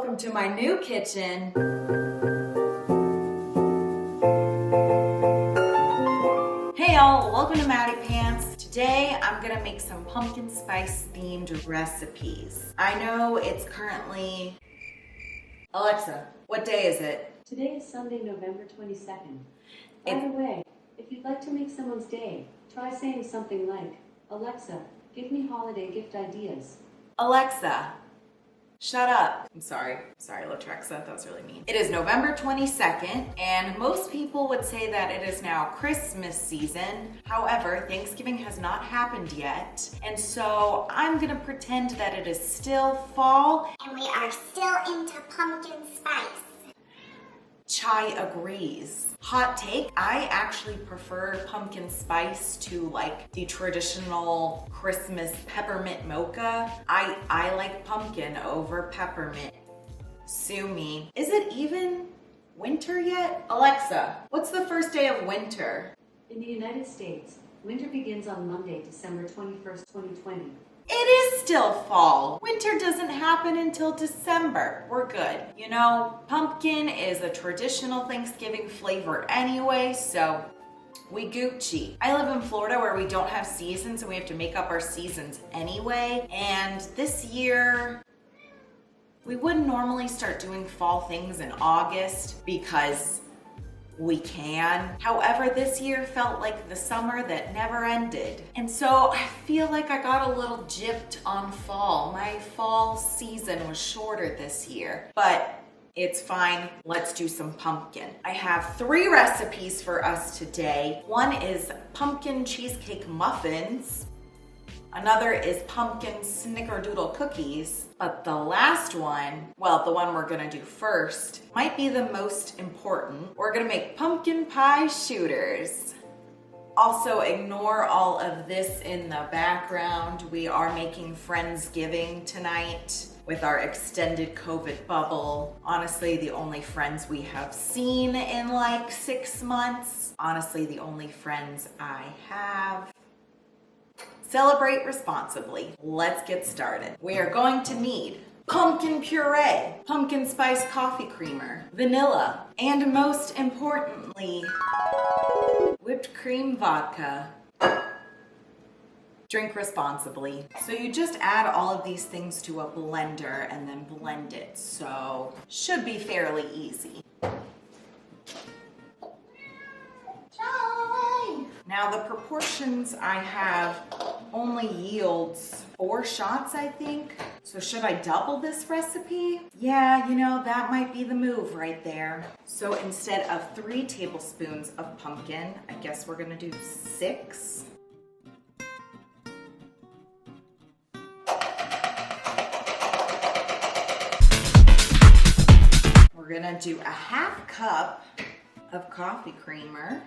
welcome to my new kitchen. Hey y'all, welcome to Maddie Pants. Today I'm gonna make some pumpkin spice themed recipes. I know it's currently... Alexa, what day is it? Today is Sunday, November 22nd. By the way, if you'd like to make someone's day, try saying something like, Alexa, give me holiday gift ideas. Alexa, shut up. I'm sorry, Latrexa, that was really mean. It is November 22nd, and most people would say that it is now Christmas season. However, Thanksgiving has not happened yet, and so I'm gonna pretend that it is still fall. And we are still into pumpkin spice. Chai agrees. Hot take, I actually prefer pumpkin spice to like the traditional Christmas peppermint mocha. I like pumpkin over peppermint. Sue me. Is it even winter yet? Alexa, what's the first day of winter? In the United States, winter begins on Monday, December 21st, 2020. It is still fall. Winter doesn't happen until December. We're good. You know, pumpkin is a traditional Thanksgiving flavor anyway, so we Gucci. I live in Florida where we don't have seasons and we have to make up our seasons anyway. And this year, we wouldn't normally start doing fall things in August because we can. However, this year felt like the summer that never ended. And so I feel like I got a little gypped on fall. My fall season was shorter this year, but it's fine. Let's do some pumpkin. I have 3 recipes for us today. One is pumpkin cheesecake muffins. Another is pumpkin snickerdoodle cookies. But the last one, well, the one we're gonna do first, might be the most important. We're gonna make pumpkin pie shooters. Also, ignore all of this in the background. We are making Friendsgiving tonight with our extended COVID bubble. Honestly, the only friends we have seen in like 6 months. Honestly, the only friends I have. Celebrate responsibly. Let's get started. We are going to need pumpkin puree, pumpkin spice coffee creamer, vanilla, and most importantly, whipped cream vodka. Drink responsibly. So you just add all of these things to a blender and then blend it. So should be fairly easy. Now the proportions I have only yields 4 shots, I think. So should I double this recipe? Yeah, you know, that might be the move right there. So instead of 3 tablespoons of pumpkin, I guess we're gonna do 6. We're gonna do a 1/2 cup of coffee creamer.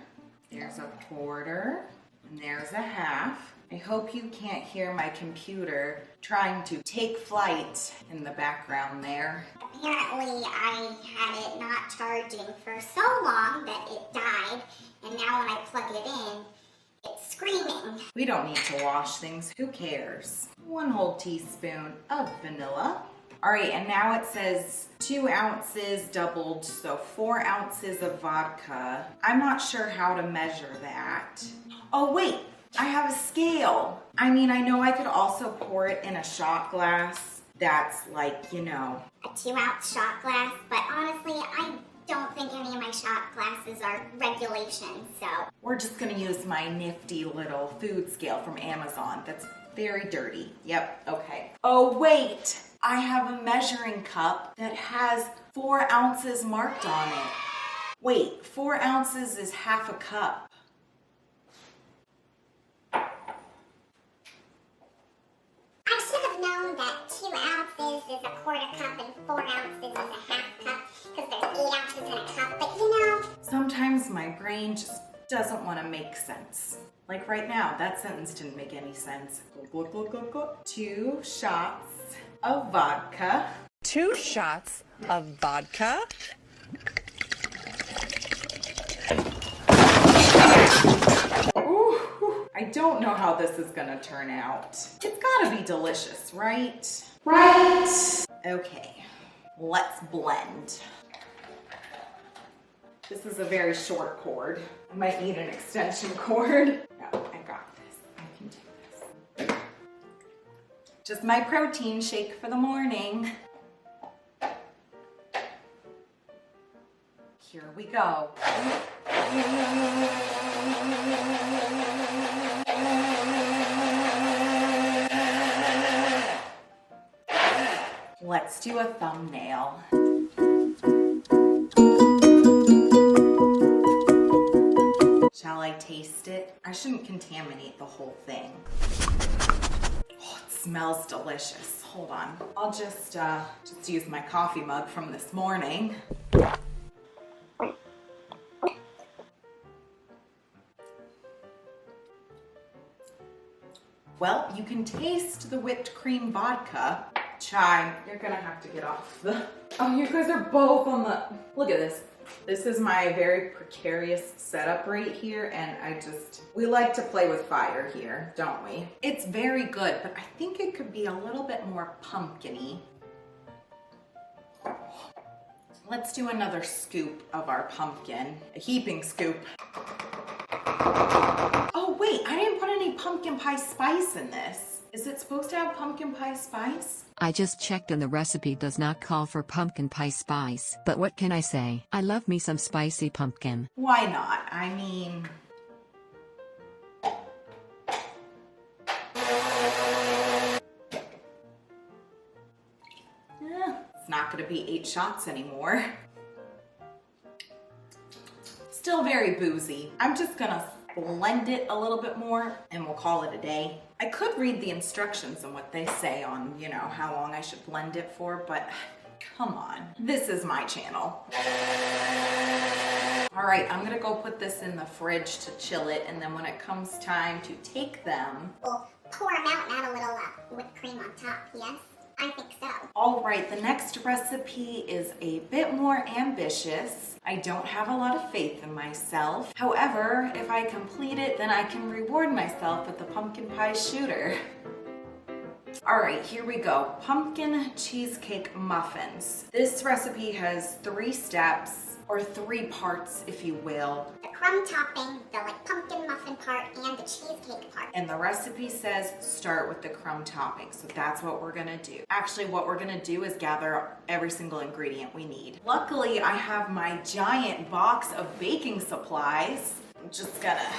There's a 1/4, and there's a 1/2. I hope you can't hear my computer trying to take flight in the background there. Apparently, I had it not charging for so long that it died, and now when I plug it in, it's screaming. We don't need to wash things, who cares? 1 whole teaspoon of vanilla. All right, and now it says 2 ounces doubled, so 4 ounces of vodka. I'm not sure how to measure that. Oh wait, I have a scale. I mean, I know I could also pour it in a shot glass. That's like, you know. A 2-ounce shot glass, but honestly, I don't think any of my shot glasses are regulations, so. We're just gonna use my nifty little food scale from Amazon. That's very dirty. Yep, okay. Oh wait, I have a measuring cup that has 4 ounces marked on it. Wait, 4 ounces is 1/2 cup. I should have known that 2 ounces is a 1/4 cup and 4 ounces is a 1/2 cup, because there's 8 ounces in a cup, but you know. Sometimes my brain just doesn't want to make sense. Like right now, that sentence didn't make any sense. 2 shots of vodka. 2 shots of vodka. Ooh, I don't know how this is gonna turn out. It's gotta be delicious, right? Right. Okay, Let's blend. This is a very short cord. I might need an extension cord. No, I got this. I can do this. Just my protein shake for the morning. Here we go. Let's do a thumbnail. Shall I taste it? I shouldn't contaminate the whole thing. Oh, it smells delicious. Hold on. I'll just use my coffee mug from this morning. Well, you can taste the whipped cream vodka. Chai, you're gonna have to get off the... Oh, you guys are both on the... Look at this. This is my very precarious setup right here, and we like to play with fire here, don't we? It's very good, but I think it could be a little bit more pumpkin-y. Let's do another scoop of our pumpkin, a heaping scoop. Oh wait, I didn't put any pumpkin pie spice in this. Is it supposed to have pumpkin pie spice? I just checked and the recipe does not call for pumpkin pie spice. But what can I say? I love me some spicy pumpkin. Why not? I mean... it's not gonna be 8 shots anymore. Still very boozy. I'm just gonna blend it a little bit more and we'll call it a day. I could read the instructions and what they say on, you know, how long I should blend it for, but come on. This is my channel. All right, I'm gonna go put this in the fridge to chill it, and then when it comes time to take them... We'll pour them out and add a little whipped cream on top, yes? I think so. All right, the next recipe is a bit more ambitious. I don't have a lot of faith in myself. However, if I complete it, then I can reward myself with the pumpkin pie shooter. All right, here we go. Pumpkin cheesecake muffins. This recipe has 3 steps, or 3 parts, if you will. The crumb topping, the pumpkin muffin part, and the cheesecake part. And the recipe says start with the crumb topping, so that's what we're gonna do. Actually, what we're gonna do is gather every single ingredient we need. Luckily, I have my giant box of baking supplies. I'm just gonna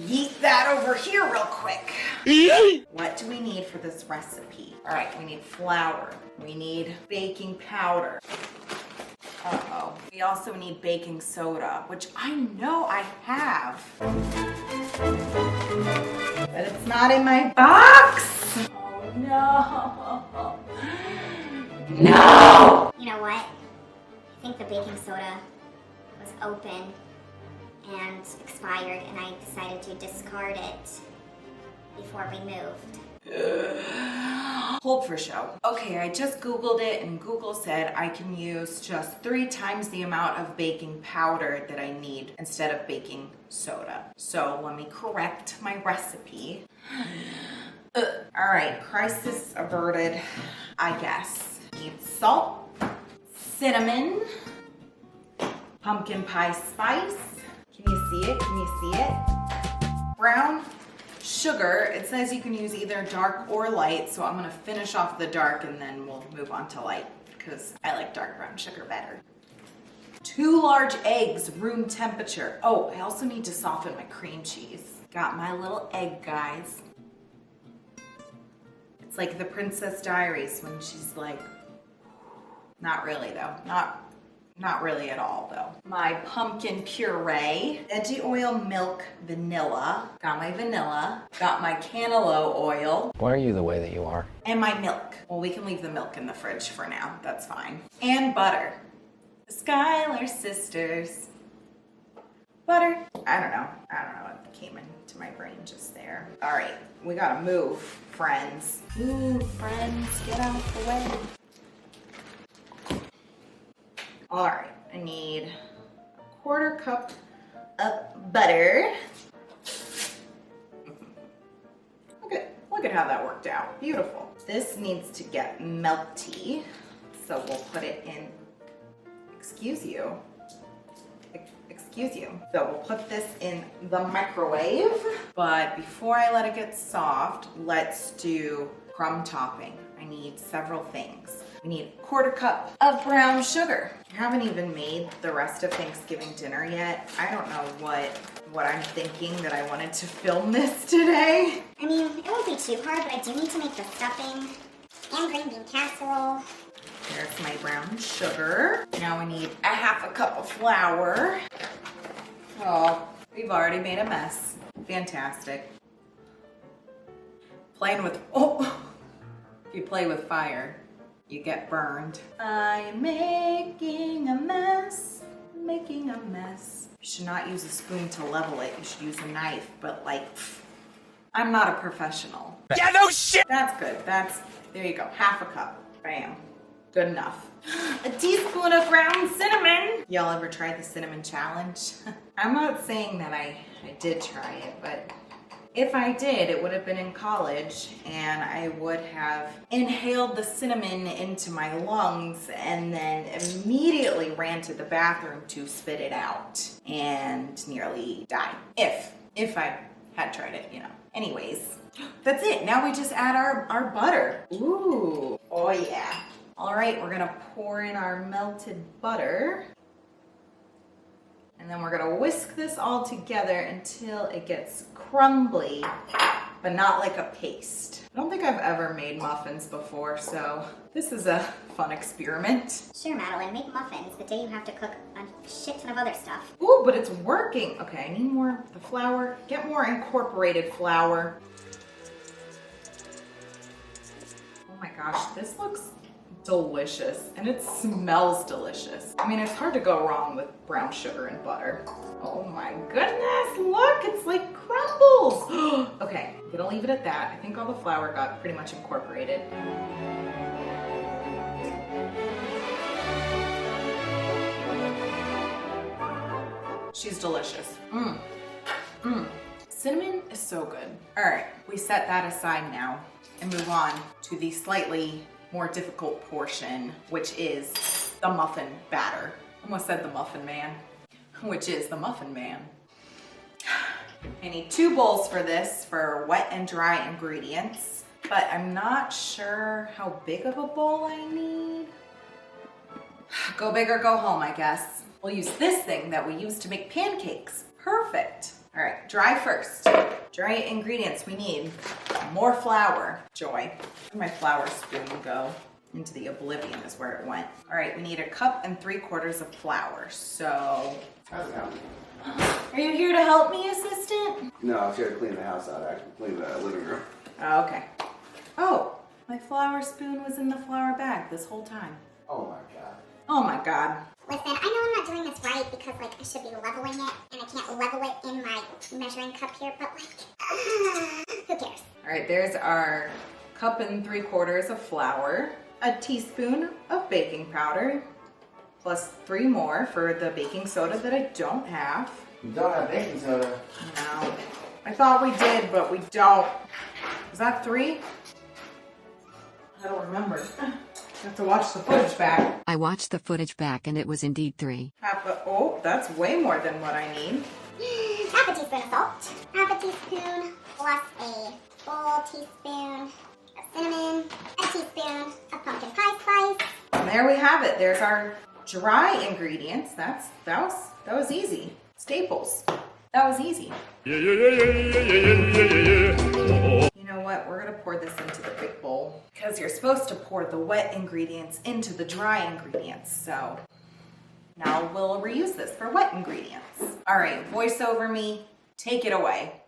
yeet that over here real quick. What do we need for this recipe? All right, we need flour. We need baking powder. Uh-oh. We also need baking soda, which I know I have. But it's not in my box. Oh, no. No! You know what? I think the baking soda was open and expired, and I decided to discard it before we moved. Hold for show. Okay, I just Googled it, and Google said I can use just 3 times the amount of baking powder that I need instead of baking soda. So let me correct my recipe. All right, crisis averted, I guess. Need salt, cinnamon, pumpkin pie spice. Can you see it? Can you see it? Brown sugar. It says you can use either dark or light, so I'm gonna finish off the dark and then we'll move on to light because I like dark brown sugar better. 2 large eggs, room temperature. Oh, I also need to soften my cream cheese. Got my little egg, guys. It's like the Princess Diaries when she's like, not really though, not really at all though. My pumpkin puree, veggie oil, milk, vanilla. Got my vanilla. Got my cannella oil. Why are you the way that you are? And my milk. Well, we can leave the milk in the fridge for now. That's fine. And butter. The Schuyler sisters. Butter. I don't know what came into my brain just there. All right, we gotta move, friends. Move, friends, get out of the way. All right, I need 1/4 cup of butter. Look at how that worked out. Beautiful. This needs to get melty. So we'll put it in, excuse you. So we'll put this in the microwave. But before I let it get soft, let's do crumb topping. I need several things. We need a 1/4 cup of brown sugar. I haven't even made the rest of Thanksgiving dinner yet. I don't know what I'm thinking that I wanted to film this today. I mean, it won't be too hard, but I do need to make the stuffing and green bean casserole. There's my brown sugar. Now we need a 1/2 cup of flour. Oh, we've already made a mess. Fantastic. If you play with fire, you get burned. I'm making a mess, making a mess. You should not use a spoon to level it. You should use a knife, but like, I'm not a professional. Yeah, no shit! That's good. There you go. 1/2 cup. Bam. Good enough. A teaspoon of ground cinnamon. Y'all ever tried the cinnamon challenge? I'm not saying that I did try it, but if I did, it would have been in college and I would have inhaled the cinnamon into my lungs and then immediately ran to the bathroom to spit it out and nearly died. If I had tried it, you know. Anyways, that's it. Now we just add our butter. Ooh, oh yeah. All right, we're gonna pour in our melted butter. And then we're gonna whisk this all together until it gets crumbly, but not like a paste. I don't think I've ever made muffins before, so this is a fun experiment. Sure, Madeline, make muffins the day you have to cook a shit ton of other stuff. Ooh, but it's working. Okay, I need more of the flour. Get more incorporated flour. Oh my gosh, this looks delicious, and it smells delicious. I mean, it's hard to go wrong with brown sugar and butter. Oh my goodness, look, it's like crumbles. Okay, I'm gonna leave it at that. I think all the flour got pretty much incorporated. She's delicious. Cinnamon is so good. All right, we set that aside now and move on to the slightly more difficult portion, which is the muffin batter. Almost said the muffin man, which is the muffin man. I need 2 bowls for this for wet and dry ingredients, but I'm not sure how big of a bowl I need. Go big or go home, I guess. We'll use this thing that we use to make pancakes. Perfect. All right, dry first. Dry ingredients, we need more flour. Joy. Where'd my flour spoon go? Into the oblivion is where it went. All right, we need 1 3/4 cups of flour. So, How's it going? are you here to help me, assistant? No, I was here to clean the house out, actually. Clean the living room. Oh, okay. Oh, my flour spoon was in the flour bag this whole time. Oh my god. Oh my God. Listen, I know I'm not doing this right because, like, I should be leveling it, and I can't level it in my measuring cup here, but, like, who cares? All right, there's our 1 3/4 cups of flour, a teaspoon of baking powder, plus 3 more for the baking soda that I don't have. You don't have baking soda. No, I thought we did, but we don't. Is that 3? I don't remember. I have to watch the footage back. I watched the footage back and it was indeed 3. Oh, that's way more than what I need. Half a teaspoon of salt, half a teaspoon plus a full teaspoon of cinnamon, a teaspoon of pumpkin pie spice. And there we have it. There's our dry ingredients. That was easy. Staples. That was easy. You know what? We're gonna pour this into the big bowl because you're supposed to pour the wet ingredients into the dry ingredients. So now we'll reuse this for wet ingredients. All right, voice over me. Take it away.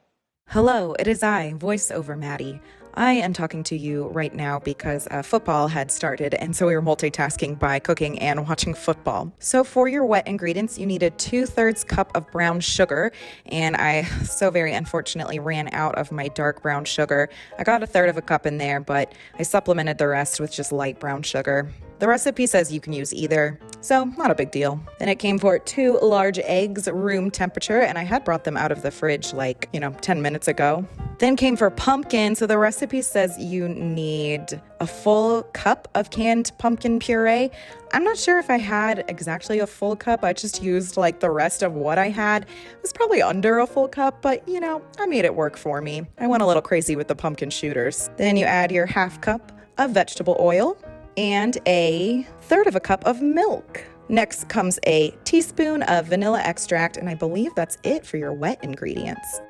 Hello, it is I, voice over Maddie. I am talking to you right now because football had started, and so we were multitasking by cooking and watching football. So for your wet ingredients, you need a 2/3 cup of brown sugar, and I so very unfortunately ran out of my dark brown sugar. I got 1/3 cup in there, but I supplemented the rest with just light brown sugar. The recipe says you can use either, so not a big deal. Then it came for 2 large eggs, room temperature, and I had brought them out of the fridge 10 minutes ago. Then came for pumpkin. So the recipe says you need a full cup of canned pumpkin puree. I'm not sure if I had exactly a full cup. I just used like the rest of what I had. It was probably under a full cup, but you know, I made it work for me. I went a little crazy with the pumpkin shooters. Then you add your half cup of vegetable oil and a third of a cup of milk. Next comes a teaspoon of vanilla extract, and I believe that's it for your wet ingredients.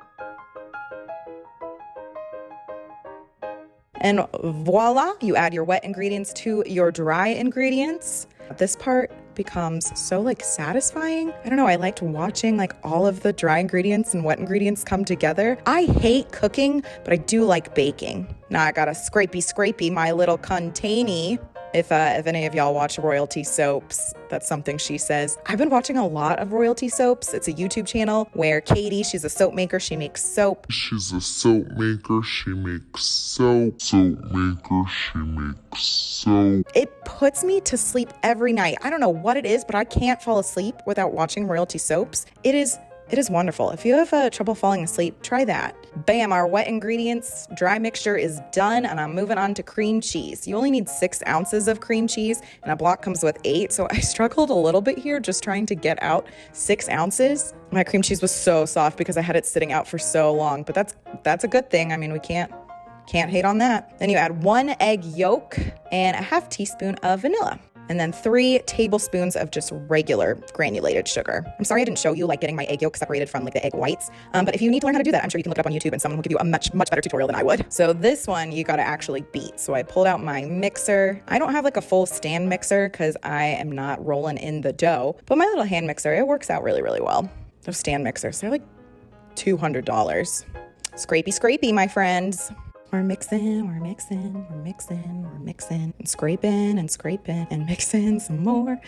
And voila, you add your wet ingredients to your dry ingredients. This part becomes so like satisfying. I don't know, I liked watching like all of the dry ingredients and wet ingredients come together. I hate cooking, but I do like baking. Now I got a scrapey my little containy. If any of y'all watch Royalty Soaps, that's something she says. I've been watching a lot of Royalty Soaps. It's a YouTube channel where Katie, she's a soap maker, she makes soap. She's a soap maker, she makes soap. Soap maker, she makes soap. It puts me to sleep every night. I don't know what it is, but I can't fall asleep without watching Royalty Soaps. It is wonderful. If you have trouble falling asleep, try that. Bam, our wet ingredients, dry mixture is done, and I'm moving on to cream cheese. You only need 6 ounces of cream cheese, and a block comes with 8, so I struggled a little bit here just trying to get out 6 ounces. My cream cheese was so soft because I had it sitting out for so long, but that's a good thing. I mean, we can't hate on that. Then you add 1 egg yolk and a half teaspoon of vanilla. And then 3 tablespoons of just regular granulated sugar. I'm sorry I didn't show you like getting my egg yolk separated from like the egg whites. But if you need to learn how to do that, I'm sure you can look it up on YouTube and someone will give you a much better tutorial than I would. So this one you gotta actually beat. So I pulled out my mixer. I don't have like a full stand mixer because I am not rolling in the dough, but my little hand mixer, it works out really, really well. Those stand mixers, they're like $200. Scrapey, my friends. We're mixing, and scraping and mixing some more.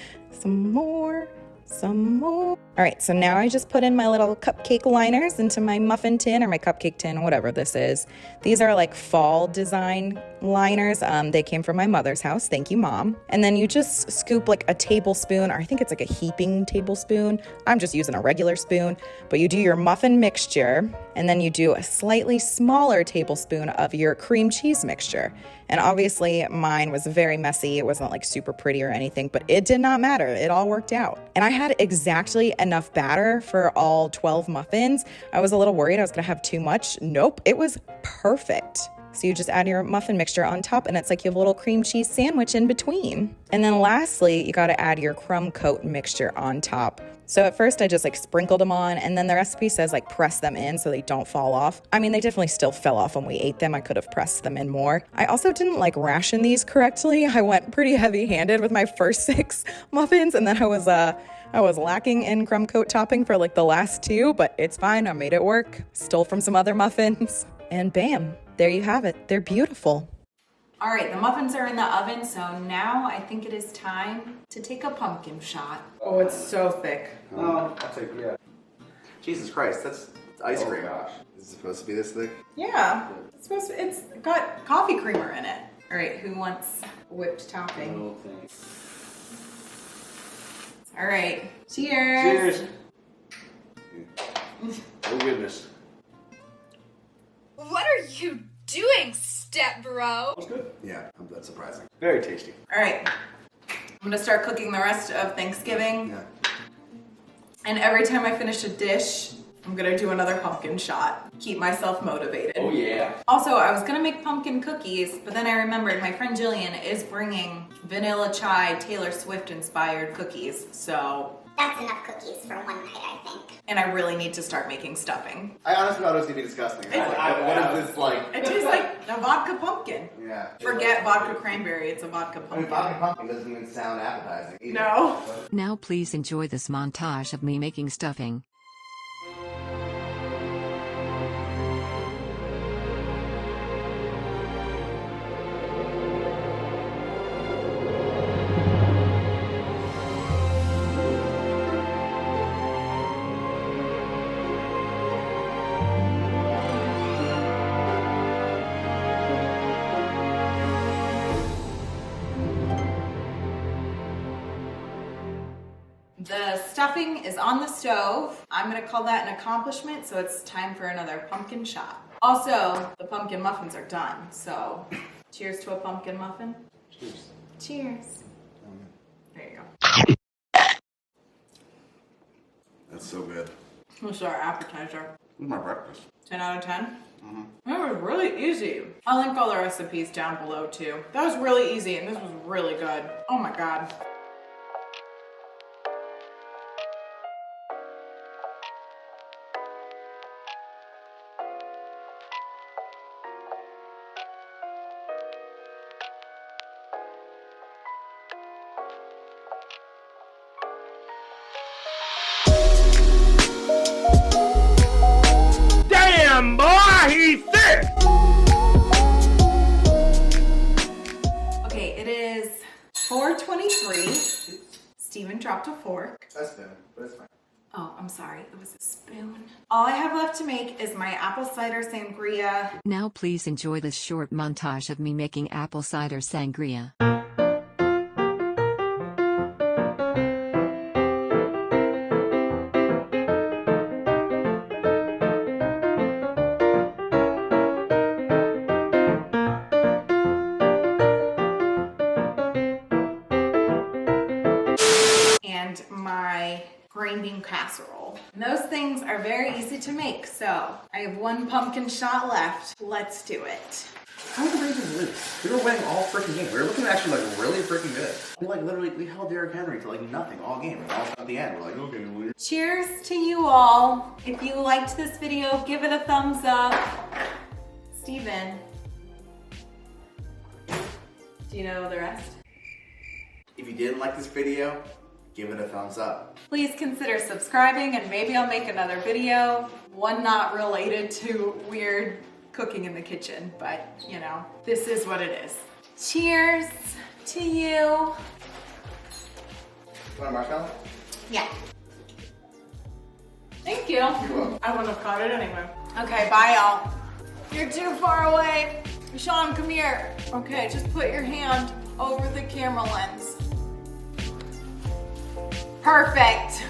All right, so now I just put in my little cupcake liners into my muffin tin or my cupcake tin, whatever this is. These are like fall design liners. They came from my mother's house. Thank you, Mom. And then you just scoop like a tablespoon, or I think it's like a heaping tablespoon. I'm just using a regular spoon, but you do your muffin mixture, and then you do a slightly smaller tablespoon of your cream cheese mixture. And obviously mine was very messy. It wasn't like super pretty or anything, but it did not matter. It all worked out. And I had exactly enough batter for all 12 muffins. I was a little worried I was gonna have too much. Nope, it was perfect. So you just add your muffin mixture on top, and it's like you have a little cream cheese sandwich in between. And then lastly, you gotta add your crumb coat mixture on top. So at first I just like sprinkled them on, and then the recipe says like press them in so they don't fall off. I mean, they definitely still fell off when we ate them. I could have pressed them in more. I also didn't like ration these correctly. I went pretty heavy-handed with my first 6 muffins, and then I was lacking in crumb coat topping for like the last 2, but it's fine. I made it work. Stole from some other muffins, and bam, there you have it. They're beautiful. All right, the muffins are in the oven, so now I think it is time to take a pumpkin shot. Oh, it's so thick. Oh, I'll take yeah. Jesus Christ, that's ice cream. Gosh. Is it supposed to be this thick? Yeah, it's got coffee creamer in it. All right, who wants whipped topping? No thanks. All right, cheers. Cheers. Oh goodness. What are you doing, step bro? That's good. Yeah, that's surprising. Very tasty. All right, I'm gonna start cooking the rest of Thanksgiving. Yeah. And every time I finish a dish, I'm gonna do another pumpkin shot. Keep myself motivated. Oh yeah. Also, I was gonna make pumpkin cookies, but then I remembered my friend Jillian is bringing vanilla chai Taylor Swift inspired cookies, so. That's enough cookies for one night, I think. And I really need to start making stuffing. I honestly thought it was gonna be disgusting. I was like, what is this like? It tastes like a vodka pumpkin. Yeah. Forget vodka cranberry, it's a vodka I mean, pumpkin. vodka pumpkin doesn't even sound appetizing either. No. Now please enjoy this montage of me making stuffing. The stuffing is on the stove. I'm gonna call that an accomplishment, so it's time for another pumpkin shot. Also, the pumpkin muffins are done, so cheers to a pumpkin muffin. Cheers. Cheers. There you go. That's so good. This is our appetizer. This is my breakfast. 10 out of 10? Mm-hmm. That was really easy. I'll link all the recipes down below too. That was really easy and this was really good. Oh my God. Damn, boy, he's thick! Okay, it is 4:23. Steven dropped a fork. That's good, but it's fine. Oh, I'm sorry, it was a spoon. All I have left to make is my apple cider sangria. Now please enjoy this short montage of me making apple cider sangria. And my grinding casserole. And those things are very easy to make, so I have one pumpkin shot left. Let's do it. How did the Rangers lose? We were winning all freaking games. We were looking actually like really freaking good. We held Derrick Henry to like nothing all game. And all at the end, we're like, okay, we're... Cheers to you all. If you liked this video, give it a thumbs up. Steven, do you know the rest? If you didn't like this video, give it a thumbs up. Please consider subscribing and maybe I'll make another video. One not related to weird cooking in the kitchen, but you know, this is what it is. Cheers to you. You want a marshmallow? Yeah. Thank you. You're welcome. I wouldn't have caught it anyway. Okay, bye y'all. You're too far away. Sean, come here. Okay, just put your hand over the camera lens. Perfect.